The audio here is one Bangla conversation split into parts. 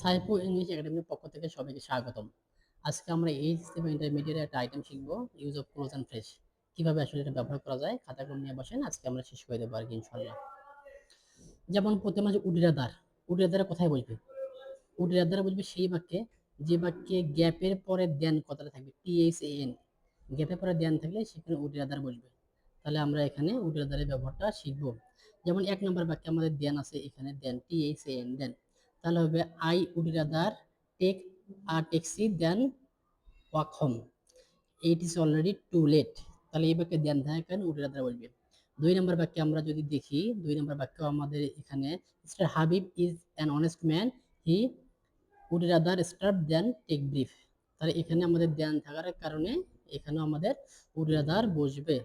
সাইফু ইংলিশ একাডেমির পক্ষ থেকে সবাইকে স্বাগতম। আজকে আমরা এইচএসসি বা ইন্টারমিডিয়েট একটা আইটেম শিখবো, use of close and fresh. কিভাবে আসলে এটা ব্যবহার করা যায়, খাতা কলম নিয়ে বসেন, আজকে আমরা শেষ করে দেবো আর কি ইনশাল্লাহ। যেমন প্রথমে আছে উডিরাদার। উডিরাদার কোথায় বসবে? উডিরাদার বসবে সেই বাক্যে যে বাক্যে গ্যাপের পরে দেন কথাটা থাকবে, THAN। গ্যাপের পরে দেন থাকলে সেখানে উডিরাদার বসবে। তাহলে আমরা এখানে উডিরাদারের ব্যবহারটা শিখবো। যেমন 1 নম্বর বাক্যে আমাদের দেন আছে, এখানে দেন, THAN, দেন। তাহলে হবে I would rather take a taxi than walk home, it is already too late. তাহলে এই বাক্যে দেন থাকে কারণে উড রাদার বলবে। 2 নম্বর বাক্যে আমরা যদি দেখি, 2 নম্বর বাক্য আমাদের এখানে mister Habib is an honest man, he would rather starve than take bribe. তাহলে এখানে আমাদের দেন থাকার কারণে এখানেও আমাদের উড রাদার বসবে।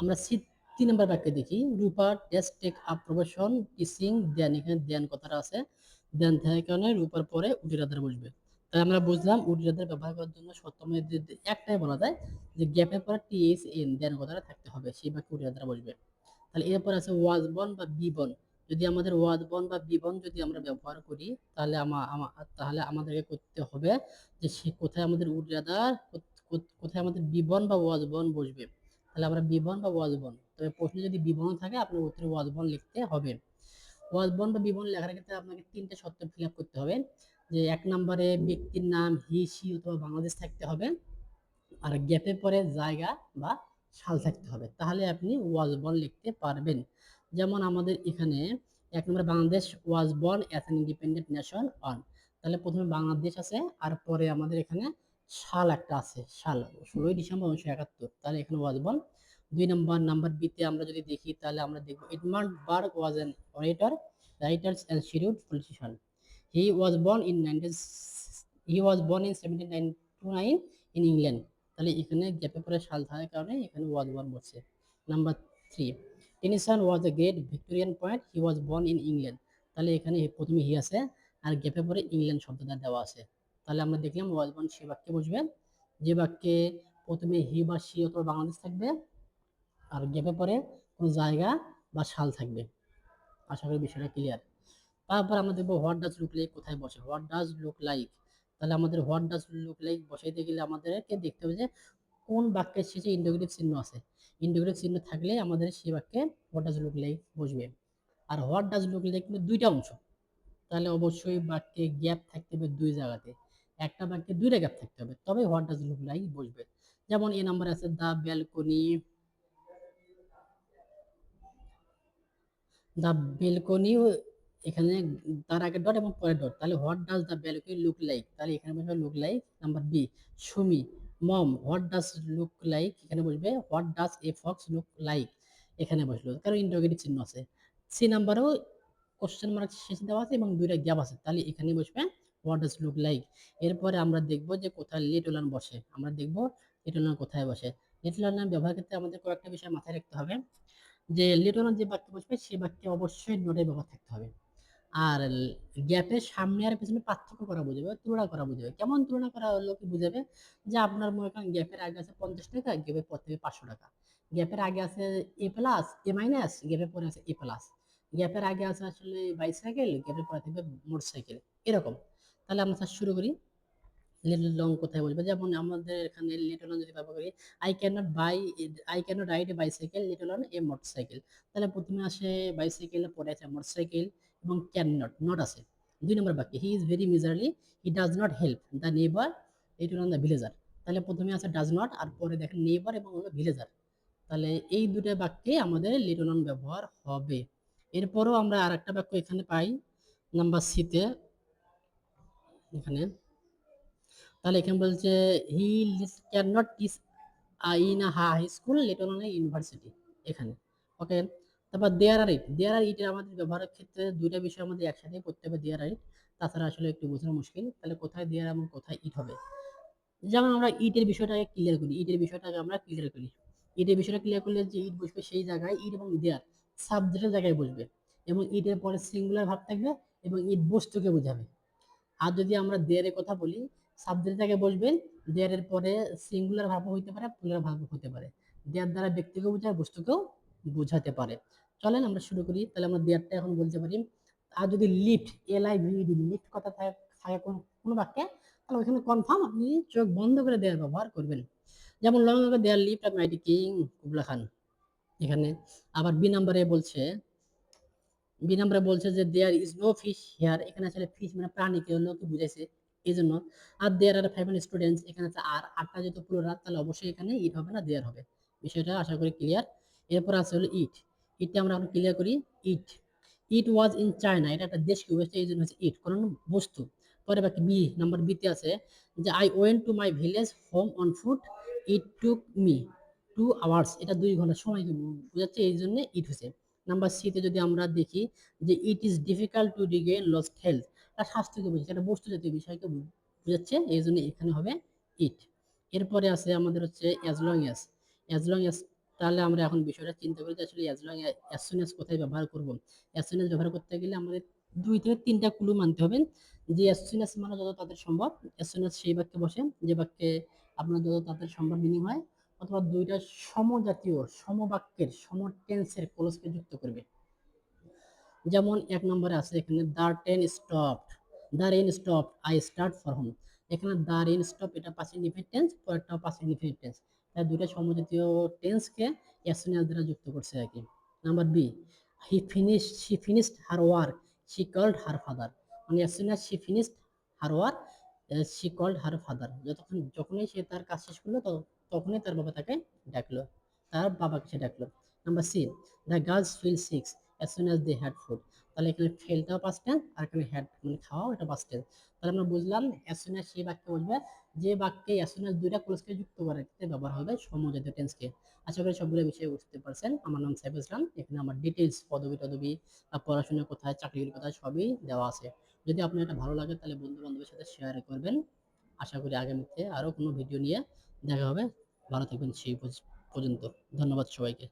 আমরা 3 নম্বর বাক্যে দেখি, Rupa test take up profession teaching then. এখানে দেন কথাটা আছে, দেন থাকার কারণে রূপার পরে উডিরাদার বসবে। তাই আমরা বুঝলাম উডিরাদার ব্যবহার করার জন্য সপ্তম একটাই বলা যায় যে গ্যাপের পরে THN দেন কথাটা থাকতে হবে, সেই বাক্যে উডিরাদার বসবে। তাহলে এরপর আছে ওয়াজ বন বা বিবন। যদি আমাদের ওয়াজ বন বা বিবন যদি আমরা ব্যবহার করি, তাহলে তাহলে আমাদেরকে করতে হবে যে সে কোথায় আমাদের উডিরাদার, কোথায় আমাদের বিবন বা ওয়াজ বন বসবে। তাহলে আমরা বিবন বা ওয়াজবন, তবে প্রশ্নে যদি বিবন থাকে আপনার উত্তরে ওয়াজবন লিখতে হবে। ওয়াজবন বা বিবন লেখার ক্ষেত্রে আপনাকে 3টে শর্ত ফিল আপ করতে হবে। যে 1 নম্বরে ব্যক্তির নাম হি সি অথবা বাংলাদেশ থাকতে হবে, আর গ্যাপের পরে জায়গা বা সাল থাকতে হবে, তাহলে আপনি ওয়াজবন লিখতে পারবেন। যেমন আমাদের এখানে 1 নম্বরে Bangladesh was born as an independent nation on. তাহলে প্রথমে বাংলাদেশ আছে, আর পরে আমাদের এখানে সাল একটা আছে, সাল 16ই ডিসেম্বর 1971। তাহলে এখানে ওয়াজবন। 2 নাম্বার বিতে আমরা যদি দেখি, তাহলে আমরা দেখব Edmund Burke was an orator, writer and schedule politician. He was born in 19 he was born in 1799 in England. তাহলে এখানে গ্যাপে পরে সাল থাকার কারণে এখানে ওয়াজ বর্ন বসছে। Number 3, Tennyson was a great Victorian point, he was born in England. তাহলে এখানে প্রথমে হি আছে, আর গ্যাপে পরে ইংল্যান্ড শব্দটা দেওয়া আছে। তাহলে আমরা দেখলাম ওয়াজ বর্ন সে বাক্যে বসবে যে বাক্যে প্রথমে হি বা সি অথবা বাংলাদেশ থাকবে, আর গ্যাপে পরে কোনো জায়গা বা সাল থাকবে। আশা করি বিষয়টা ক্লিয়ার। তারপর আমরা দেখবো হোয়াট ডাজ লুক লাইক কোথায় বসে। হোয়াট ডাজ লুক লাইক, তাহলে আমাদের হোয়াট ডাজ লুক লাইক বসাইতে গেলে আমাদেরকে দেখতে হবে যে কোন বাক্যের শেষে ইন্টিগ্রেটিভ চিহ্ন আছে। ইন্টিগ্রেটিভ চিহ্ন থাকলে আমাদের সেই বাক্যে হোয়াট ডাজ লুক লাইক বসবে। আর হোয়াট ডাজ লুক লাইক কিন্তু 2টা অংশ, তাহলে অবশ্যই বাক্যে গ্যাপ থাকতে হবে 2 জায়গাতে। একটা বাক্যে 2টা গ্যাপ থাকতে হবে, তবে হোয়াট ডাজ লুক লাইক বসবে। যেমন এ নাম্বার আছে দ্য ব্যালকনি, দ্য বেলকনি, এখানে তার আগে ডট এবং পরে ডট, তাহলে what does the balcony look like, তাহলে এখানে বসবে look like. Number B, Sumi mom what does look like, এখানে বসবে what does a fox look like, এখানে বসলো কারণ ইন্টারোগেটিভ চিহ্ন আছে। সি নাম্বারও কোশ্চেন মার্ক শেষে দেওয়া আছে এবং 2টা গ্যাপ আছে, তাহলে এখানে বসবে হোয়াট ডাজ লুক লাইক। এরপরে আমরা দেখবো যে কোথায় লিটল লার্ন বসে। আমরা দেখবো লিটল লার্ন কোথায় বসে। লিটল লার্ন ব্যবহার ক্ষেত্রে আমাদের কয়েকটা বিষয় মাথায় রাখতে হবে, যে লিটল যে বাক্যে বসবে সে বাক্যে অবশ্যই নোটের ব্যবহার থাকতে হবে। আর গ্যাপের সামনে আর পেছনে পার্থক্য করা বোঝাবে, তুলনা করা বোঝাবে। কেমন তুলনা করা হলো কি বোঝাবে, যে আপনার মনে করেন গ্যাপের আগে আছে 50 টাকা, গ্যাপের পর থেকে 500 টাকা। গ্যাপের আগে আছে এ প্লাস এ মাইনাস, গ্যাপের পরে আছে এ প্লাস। গ্যাপের আগে আছে আসলে বাইসাইকেল, গ্যাপের পরে থাকবে মোটরসাইকেল, এরকম। তাহলে আমরা শুরু করি। লিটল লং কোথায় বলবে, যেমন আমাদের এখানে লিটল লং যদি ব্যবহার করি, I cannot ride a bicycle let alone a motorcycle. তাহলে প্রথমে আসে বাইসাইকেল, পরে আছে মোটরসাইকেল এবং ক্যান নট, নট আছে। 2 নম্বর বাক্যে he is very miserly, he does not help the neighbour little on the villager. তাহলে প্রথমে আছে ডাজ নট, আর পরে দেখেন নেইবার এবং হলো ভিলেজার। তাহলে এই দুটো বাক্যে আমাদের লিটল অন ব্যবহার হবে। এরপরও আমরা আর একটা বাক্য এখানে পাই নাম্বার সিতে, এখানে। তাহলে এখানে বলছে he can not teach in a high school let alone university, এখানে। ওকে। তারপর দেয়ার আর ইট, দেয়ার আর ইটের আমাদের ব্যবহারের ক্ষেত্রে 2টা বিষয় আমাদের একসাথে পড়তে হবে, দেয়ার আর ইট, তাছাড়া আসলে একটু বোঝানো মুশকিল। তাহলে কোথায় দেয়ার এবং কোথায় ইট হবে। যেমন আমরা ইটের বিষয়টাকে ক্লিয়ার করি, ইটের বিষয়টাকে আমরা ক্লিয়ার করি। ইটের বিষয়টা ক্লিয়ার করলে যে ইট বসবে সেই জায়গায়, ইট এবং দেয়ার সাবজেক্টের জায়গায় বসবে, এবং ইটের পরে সিঙ্গুলার ভাব থাকবে এবং ইট বস্তুকে বোঝাবে। আর যদি আমরা দেয়ারের কথা বলি, সাবজেক্টের জায়গায় বসবেন, দেয়ারের পরে সিঙ্গুলার ভাবও হইতে পারে, প্লুরাল ভাবও হতে পারে। দেয়ার দ্বারা ব্যক্তিকেও বোঝায়, বস্তুকেও বোঝাতে পারে। চলেন আমরা শুরু করি। তাহলে আমরা দেয়ারটা এখন বলতে পারি, আর যদি লিফট, LIVED, লিফট কথা থাকে কোনো বাক্যে, তাহলে ওইখানে কনফার্ম আপনি চোখ বন্ধ করে দেয়ার ব্যবহার করবেন। যেমন long ago there lift up mighty king Kubla Khan. এখানে আবার বি নাম্বারে বলছে যে there is no fish here, এখানে আসলে ফিশ মানে প্রাণীকে হলো কি বুঝাইছে এই জন্য। আর দেয়ার আর 5 স্টুডেন্টস, এখানে আছে আর, আটটা যেহেতু প্লুরাল তাহলে অবশ্যই এখানে ইট হবে না দেয়ার হবে। বিষয়টা আশা করি ক্লিয়ার। এরপর আছে হলো ইট, ইটটা আমরা এখন ক্লিয়ার করি। ইট, ইট ওয়াজ ইন চায়না, এটা একটা দেশকে বুঝাচ্ছে এই জন্য হচ্ছে ইট, কারণ বস্তু। পরে বাকি বি নাম্বার বিতে আছে যে I went to my village home on foot, it took me 2 hours, এটা 2 ঘন্টা সময়কে বোঝাচ্ছে এই জন্য ইট হয়েছে। নাম্বার সিতে যদি আমরা দেখি যে it is difficult to Regain lost health, এটা স্বাস্থ্যকে বোঝাচ্ছে, এটা বস্তু জাতীয় বিষয়কে বোঝাচ্ছে এই জন্য এখানে হবে ইট। এরপরে আছে আমাদের হচ্ছে অ্যাজ লং অ্যাজ, তাহলে আমরা এখন বিষয়টা চিন্তা করি যে আসলে as long as soon as কোথায় ব্যবহার করব। অ্যাজ সুন অ্যাজ ব্যবহার করতে গেলে আমাদের 2 থেকে 3টা ক্লু মানতে হবে। যে অ্যাজ সুন অ্যাজ মানে যত তাদের সম্ভব, অ্যাজ সুন অ্যাজ সেই বাক্যে বসে যে বাক্যে আপনার যত তাদের সম্ভব মিনিং হয়, অথবা 2টা সমজাতীয় সমবাক্যের সমটেন্সের ক্লোজকে যুক্ত করবে। যেমন 1 নম্বরে আছে এখানে the rain stop I start for home, এখানে দ্য রেন স্টপ এটা পাস্ট ইনডিফিনিট টেন্স, পরেরটাও পাস্ট ইনডিফিনিট টেন্স, তাই 2টা সমজাতীয় টেন্সকে অ্যাজ সুন অ্যাজ দ্বারা যুক্ত করছে আর কি। Number B, she finished her work, she called her father, মানে as soon as she finished her work she called her father, যখনই সে তার কাজ শেষ করলো তখনই তার বাবা তাকে ডাকলো, তার বাবাকে সে ডাকলো। Number C, the girls fell sick as soon as they had food, তাহলে এখানে ফেলটাও পাস্ট টেন্স আর এখানে হ্যাড মানে খাওয়াও এটা পাস্ট টেন্স। তাহলে আমরা বুঝলাম অ্যাজ সুন অ্যাজ সেই বাক্যে বসবে যে বাক্যে অ্যাজ সুন অ্যাজ 2টা ক্লোজকে যুক্ত করার ক্ষেত্রে ব্যবহার হবে সমজাতীয় টেন্সকে। আশা করি সবগুলো বিষয়ে বুঝতে পারছেন। আমার নাম সাইফুল ইসলাম, এখানে আমার ডিটেইলস পদবি টদবি পড়াশোনা কোথায়, চাকরির কোথায় সবই দেওয়া আছে। যদি আপনার এটা ভালো লাগে তাহলে বন্ধু বান্ধবের সাথে শেয়ার করবেন। আশা করি আগামীতে আরো কোনো ভিডিও নিয়ে দেখা হবে। ভালো থাকবেন সেই পর্যন্ত। ধন্যবাদ সবাইকে।